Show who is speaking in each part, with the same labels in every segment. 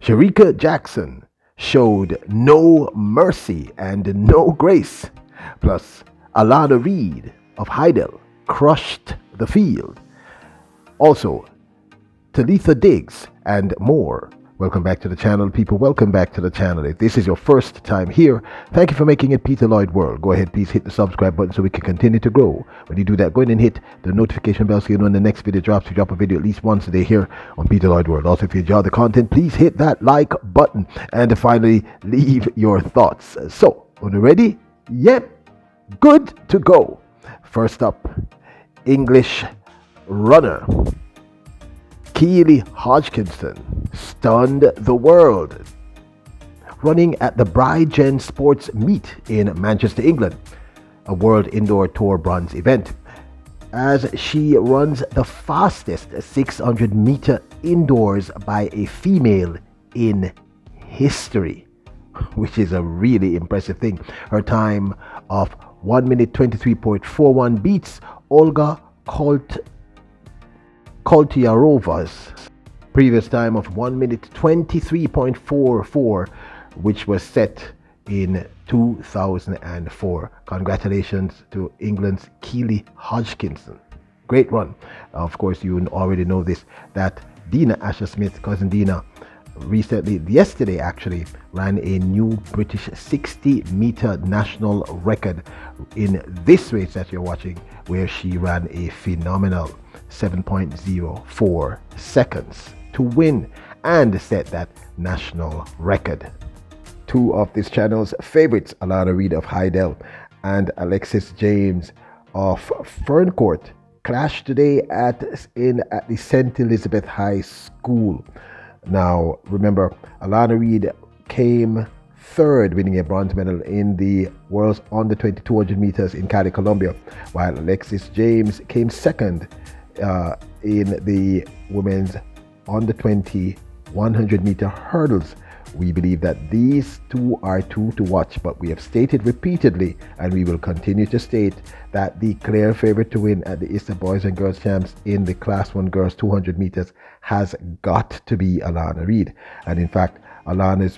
Speaker 1: Shericka Jackson showed no mercy and no grace. Plus, Alana Reid of Heidel crushed the field. Also, Talitha Diggs and more. Welcome back to the channel, people. Welcome back to the channel. If this is your first time here, thank you for making it Peter Lloyd World. Go ahead, please hit the subscribe button so we can continue to grow. When you do that, go ahead and hit the notification bell so you know when the next video drops. We drop a video at least once a day here on Peter Lloyd World. Also, if you enjoy the content, please hit that like button. And finally, leave your thoughts. So, are you ready? Yep. Good to go. First up, English runner Keely Hodgkinson stunned the world running at the Bridgend Sports Meet in Manchester, England, a World Indoor Tour bronze event, as she runs the fastest 600-meter indoors by a female in history, which is a really impressive thing. Her time of 1 minute 23.41 beats Olga Koltyarova's previous time of 1 minute 23.44, which was set in 2004. Congratulations to England's Keely Hodgkinson. Great run. Of course, you already know this, that Dina Asher-Smith, cousin Dina, yesterday actually, ran a new British 60-meter national record in this race that you're watching, where she ran a phenomenal 7.04 seconds to win and set that national record. Two of this channel's favorites, Alana Reid of Heidel and Alexis James of Ferncourt, clashed today at the St. Elizabeth High School. Now, remember, Alana Reid came third, winning a bronze medal in the world's under 20 200 meters in Cali, Colombia, while Alexis James came second in the women's under 20 100-meter hurdles. We believe that these two are two to watch, but we have stated repeatedly, and we will continue to state, that the clear favorite to win at the ISSA Boys and Girls Champs in the Class 1 Girls 200 meters has got to be Alana Reid. And in fact, Alana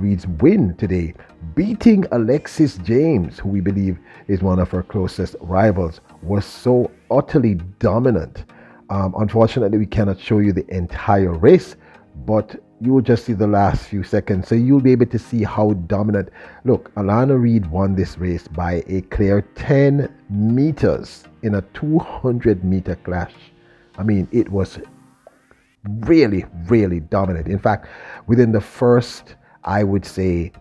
Speaker 1: Reid's win today, beating Alexis James, who we believe is one of her closest rivals, was so utterly dominant. Unfortunately, we cannot show you the entire race, but you will just see the last few seconds, so you'll be able to see how dominant. Look, Alana Reid won this race by a clear 10 meters in a 200-meter clash. I mean, it was really, really dominant. In fact, within the first, I would say,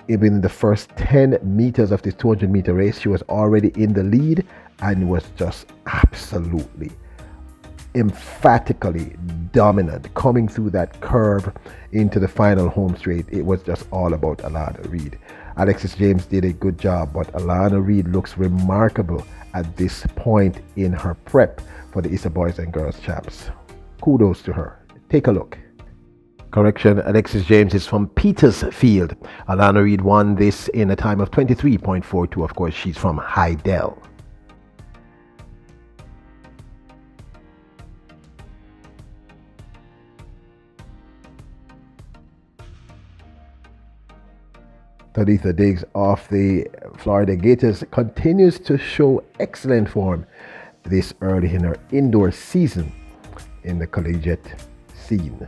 Speaker 1: even the first 10 meters of this 200-meter race, she was already in the lead and was just absolutely, emphatically dominant, coming through that curve into the final home straight. It was just all about Alana Reid. Alexis James did a good job, but Alana Reid looks remarkable at this point in her prep for the ISSA Boys and Girls Champs. Kudos to her. Take a look. Correction, Alexis James is from Petersfield. Alana Reid won this in a time of 23.42. Of course, she's from Heidel. Talitha Diggs of the Florida Gators continues to show excellent form this early in her indoor season in the collegiate scene.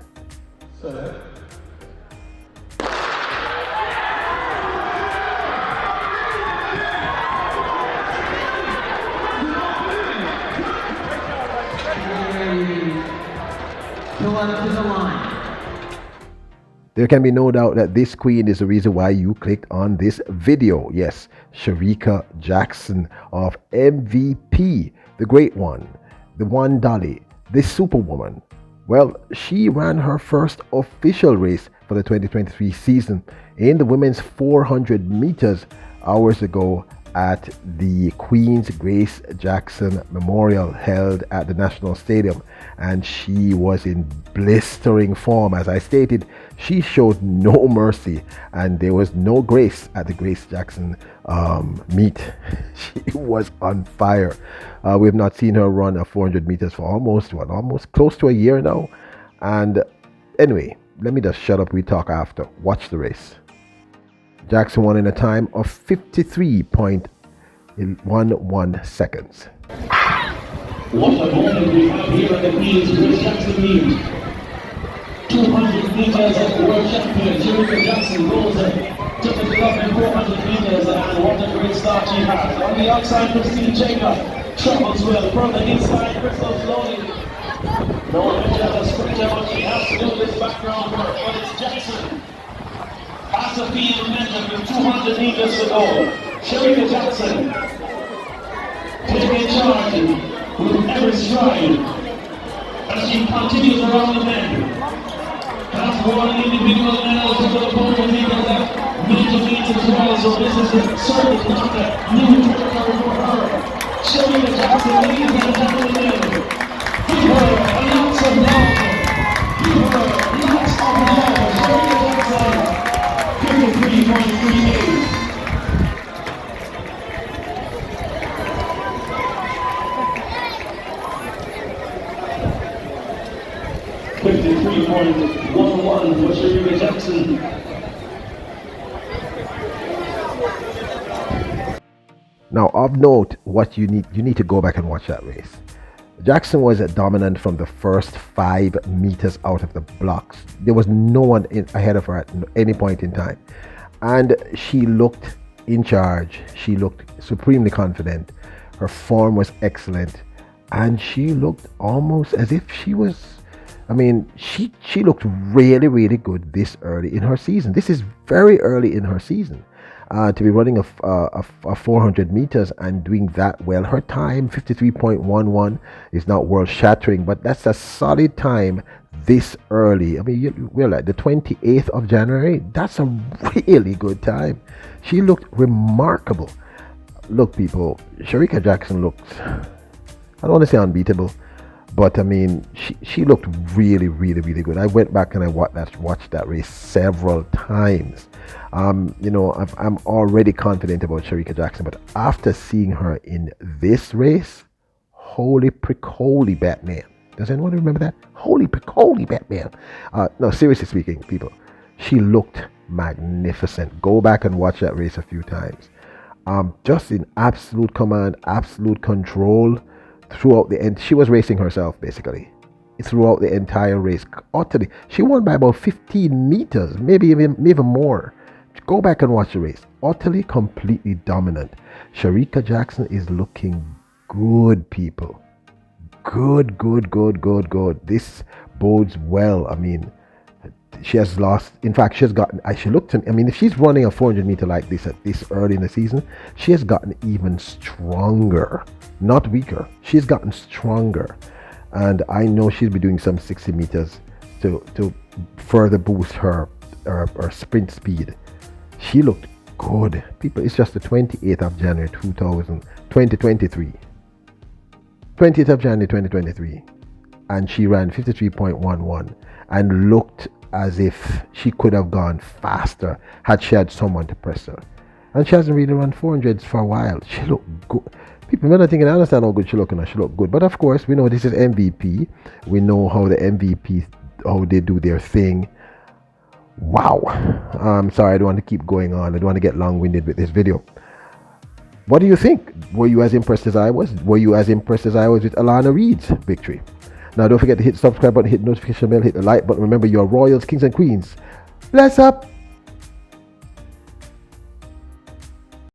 Speaker 1: There can be no doubt that this queen is the reason why you clicked on this video. Yes, Shericka Jackson of MVP, the great one, the one Dolly, the superwoman. Well, she ran her first official race for the 2023 season in the women's 400 meters hours ago at the Queen's Grace Jackson Memorial held at the National Stadium, and she was in blistering form. As I stated, she showed no mercy and there was no grace at the Grace Jackson meet. She was on fire. We have not seen her run a 400 meters for almost close to a year now. And anyway, let me just shut up. We talk after. Watch the race. Jackson won in a time of 53.11 seconds.
Speaker 2: What a moment we have here at the Queen's Grace Jackson lead. 200 meters world champion Shericka Jackson goes to the beloved 400 meters, and what a great start she has. On the outside, Christine Jacob travels well. From the inside, Crystal slowly. No measure of a sprinter, but she has to do this background work. But it's Jackson. Has to feel momentum with 200 meters to go. Shericka Jackson taking charge with every stride as she continues around the men. Has won individual medals for the podium because that major meets as well, so this is certainly not a new territory for her. Shericka Jackson, ladies and gentlemen, give her a lots of love. Give her lots of love. Shericka Jackson, 53.38. 53.11 for Shericka Jackson.
Speaker 1: Now, of note, what you need to go back and watch that race. Jackson was dominant from the first 5 meters out of the blocks. There was no one ahead of her at any point in time, and she looked in charge. She looked supremely confident. Her form was excellent, and she looked almost as if she was. I mean, she looked really, really good this early in her season. This is very early in her season. To be running a 400 meters and doing that well. Her time, 53.11, is not world shattering, but that's a solid time this early. I mean, we're like the 28th of January. That's a really good time. She looked remarkable. Look, people, Shericka Jackson looked, I don't want to say unbeatable, but I mean, she looked really, really, really good. I went back and I watched that race several times. You know, I'm already confident about Shericka Jackson, but after seeing her in this race, holy Batman. Does anyone remember that? Holy Batman. No, seriously speaking, people, she looked magnificent. Go back and watch that race a few times. Just in absolute command, absolute control throughout the end. She was racing herself, basically, throughout the entire race. Utterly, she won by about 15 meters, maybe even more. Go back and watch the race. Utterly, completely dominant. Shericka Jackson is looking good, people. Good. This bodes well. I mean, she has lost. In fact, she has gotten. She looked. I mean, if she's running a 400 meter like this at this early in the season, she has gotten even stronger, not weaker. She's gotten stronger, and I know she'll be doing some 60 meters to further boost her sprint speed. She looked good, people. It's just the 28th of January 2023. 20th of January 2023, and she ran 53.11 and looked as if she could have gone faster had she had someone to press her. And she hasn't really run 400s for a while. She looked good. People may not think I understand how good she looked, and she looked good. But of course, we know this is MVP. We know how the MVP, how they do their thing. Wow. I'm sorry, I don't want to keep going on. I don't want to get long-winded with this video. What do you think? Were you as impressed as I was? Were you as impressed as I was with Alana Reid's victory? Now, don't forget to hit the subscribe button, hit the notification bell, hit the like button. Remember, you're royals, kings, and queens. Bless up!